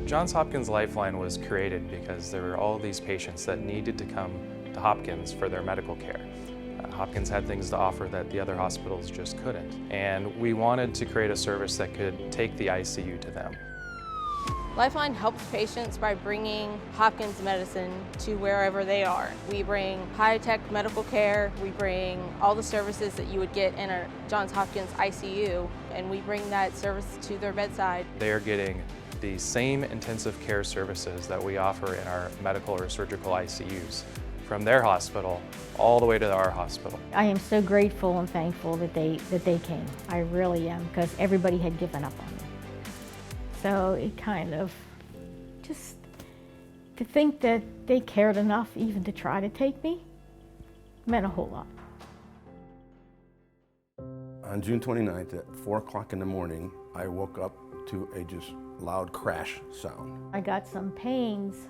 Johns Hopkins Lifeline was created because there were all these patients that needed to come to Hopkins for their medical care. Hopkins had things to offer that the other hospitals just couldn't. And we wanted to create a service that could take the ICU to them. Lifeline helps patients by bringing Hopkins medicine to wherever they are. We bring high-tech medical care, we bring all the services that you would get in a Johns Hopkins ICU, and we bring that service to their bedside. They are getting the same intensive care services that we offer in our medical or surgical ICUs, from their hospital all the way to our hospital. I am so grateful and thankful that they came. I really am, because everybody had given up on me. So it kind of, just to think that they cared enough even to try to take me, meant a whole lot. On June 29th at 4 o'clock in the morning, I woke up to a just loud crash sound. I got some pains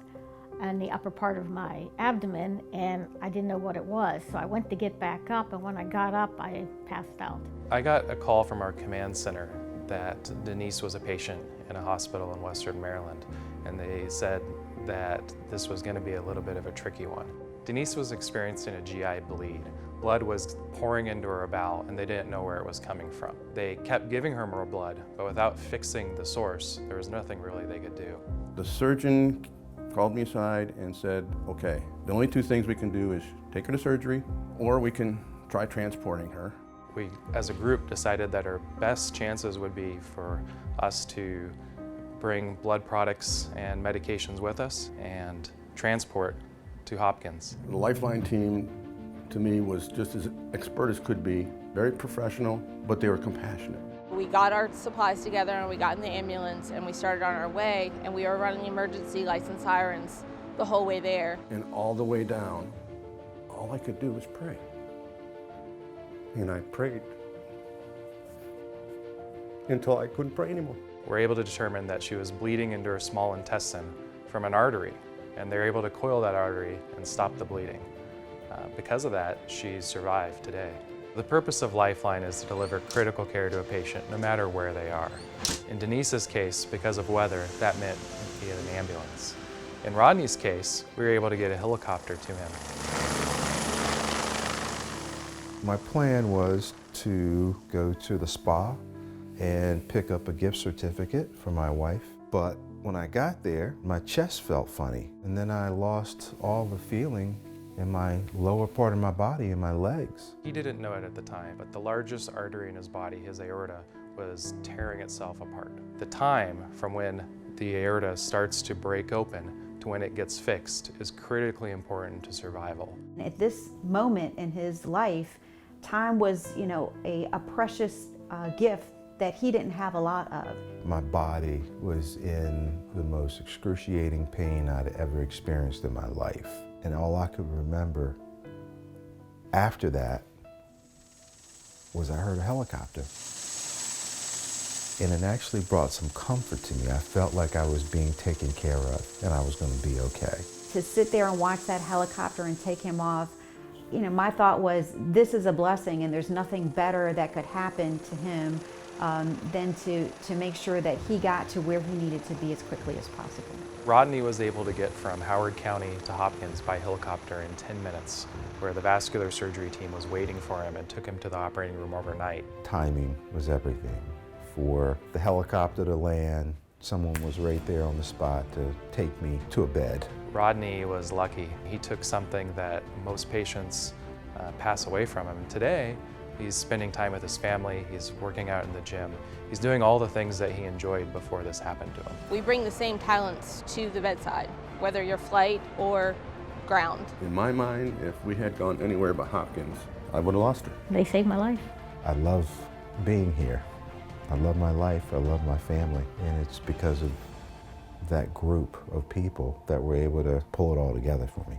in the upper part of my abdomen, and I didn't know what it was. So I went to get back up, and when I got up, I passed out. I got a call from our command center that Denise was a patient in a hospital in Western Maryland, and they said that this was going to be a little bit of a tricky one. Denise was experiencing a GI bleed. Blood was pouring into her bowel, and they didn't know where it was coming from. They kept giving her more blood, but without fixing the source, there was nothing really they could do. The surgeon called me aside and said, okay, the only two things we can do is take her to surgery, or we can try transporting her. We, as a group, decided that our best chances would be for us to bring blood products and medications with us and transport to Hopkins. The Lifeline team, to me, was just as expert as could be, very professional, but they were compassionate. We got our supplies together and we got in the ambulance and we started on our way, and we were running emergency lights and sirens the whole way there. And all the way down, all I could do was pray. And I prayed until I couldn't pray anymore. We're able to determine that she was bleeding into her small intestine from an artery, and they're able to coil that artery and stop the bleeding. Because of that, she survived today. The purpose of Lifeline is to deliver critical care to a patient no matter where they are. In Denise's case, because of weather, that meant via an ambulance. In Rodney's case, we were able to get a helicopter to him. My plan was to go to the spa and pick up a gift certificate for my wife. But when I got there, my chest felt funny. And then I lost all the feeling in my lower part of my body, in my legs. He didn't know it at the time, but the largest artery in his body, his aorta, was tearing itself apart. The time from when the aorta starts to break open to when it gets fixed is critically important to survival. At this moment in his life, time was, a precious gift that he didn't have a lot of. My body was in the most excruciating pain I'd ever experienced in my life. And all I could remember after that was I heard a helicopter. And it actually brought some comfort to me. I felt like I was being taken care of and I was going to be okay. To sit there and watch that helicopter and take him off, my thought was, this is a blessing and there's nothing better that could happen to him than to make sure that he got to where he needed to be as quickly as possible. Rodney was able to get from Howard County to Hopkins by helicopter in 10 minutes, where the vascular surgery team was waiting for him and took him to the operating room overnight. Timing was everything. For the helicopter to land, someone was right there on the spot to take me to a bed. Rodney was lucky. He took something that most patients pass away from him. And today, he's spending time with his family, he's working out in the gym, he's doing all the things that he enjoyed before this happened to him. We bring the same talents to the bedside, whether you're flight or ground. In my mind, if we had gone anywhere but Hopkins, I would have lost her. They saved my life. I love being here. I love my life, I love my family, and it's because of that group of people that were able to pull it all together for me.